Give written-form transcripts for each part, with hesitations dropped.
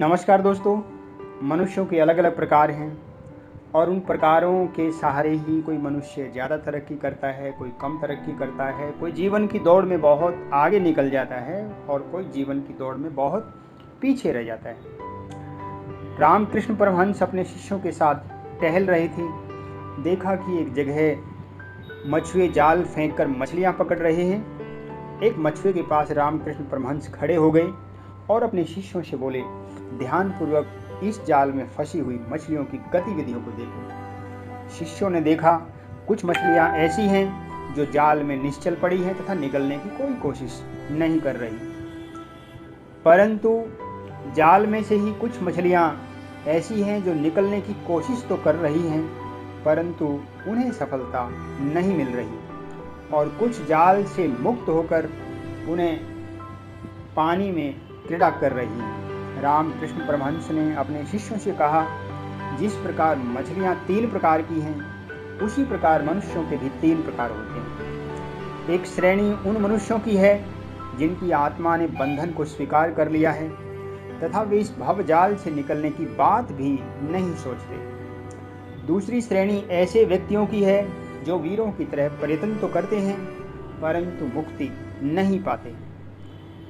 नमस्कार दोस्तों। मनुष्यों के अलग अलग प्रकार हैं और उन प्रकारों के सहारे ही कोई मनुष्य ज़्यादा तरक्की करता है, कोई कम तरक्की करता है, कोई जीवन की दौड़ में बहुत आगे निकल जाता है और कोई जीवन की दौड़ में बहुत पीछे रह जाता है। रामकृष्ण परमहंस अपने शिष्यों के साथ टहल रहे थे। देखा कि एक जगह मछुए जाल फेंककर मछलियाँ पकड़ रहे हैं। एक मछुए के पास रामकृष्ण परमहंस खड़े हो गए और अपने शिष्यों से बोले, ध्यानपूर्वक इस जाल में फंसी हुई मछलियों की गतिविधियों को देखो। शिष्यों ने देखा कुछ मछलियां ऐसी हैं जो जाल में निश्चल पड़ी हैं तथा निकलने की कोई कोशिश नहीं कर रही, परंतु जाल में से ही कुछ मछलियां ऐसी हैं जो निकलने की कोशिश तो कर रही हैं, परंतु उन्हें सफलता नहीं मिल रही और कुछ जाल से मुक्त होकर उन्हें पानी में क्रीड़ा कर रही हैं। रामकृष्ण परमहंस ने अपने शिष्यों से कहा, जिस प्रकार मछलियां 3 प्रकार की हैं, उसी प्रकार मनुष्यों के भी 3 प्रकार होते हैं। एक श्रेणी उन मनुष्यों की है जिनकी आत्मा ने बंधन को स्वीकार कर लिया है तथा वे इस भवजाल से निकलने की बात भी नहीं सोचते। दूसरी श्रेणी ऐसे व्यक्तियों की है जो वीरों की तरह प्रयत्न तो करते हैं परंतु मुक्ति नहीं पाते।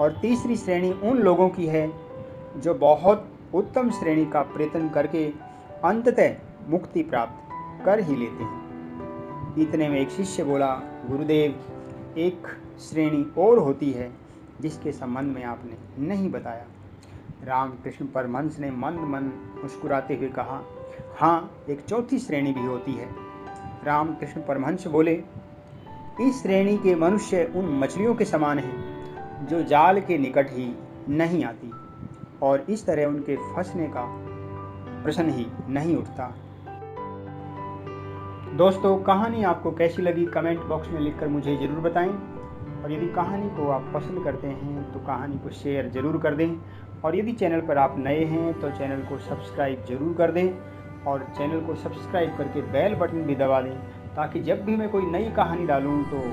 और तीसरी श्रेणी उन लोगों की है जो बहुत उत्तम श्रेणी का प्रयत्न करके अंततः मुक्ति प्राप्त कर ही लेते हैं। इतने में एक शिष्य बोला, गुरुदेव, एक श्रेणी और होती है जिसके संबंध में आपने नहीं बताया। रामकृष्ण परमहंस ने मंद मन मुस्कुराते हुए कहा, हाँ, एक चौथी श्रेणी भी होती है। रामकृष्ण परमहंस बोले, इस श्रेणी के मनुष्य उन मछलियों के समान हैं जो जाल के निकट ही नहीं आती और इस तरह उनके फंसने का प्रश्न ही नहीं उठता। दोस्तों, कहानी आपको कैसी लगी कमेंट बॉक्स में लिखकर मुझे ज़रूर बताएं और यदि कहानी को आप पसंद करते हैं तो कहानी को शेयर ज़रूर कर दें और यदि चैनल पर आप नए हैं तो चैनल को सब्सक्राइब ज़रूर कर दें और चैनल को सब्सक्राइब करके बेल बटन भी दबा दें ताकि जब भी मैं कोई नई कहानी डालूँ तो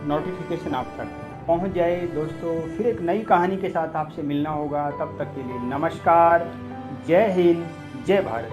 नोटिफिकेशन आप तक पहुंच जाए। दोस्तों, फिर एक नई कहानी के साथ आपसे मिलना होगा। तब तक के लिए नमस्कार। जय हिंद, जय भारत।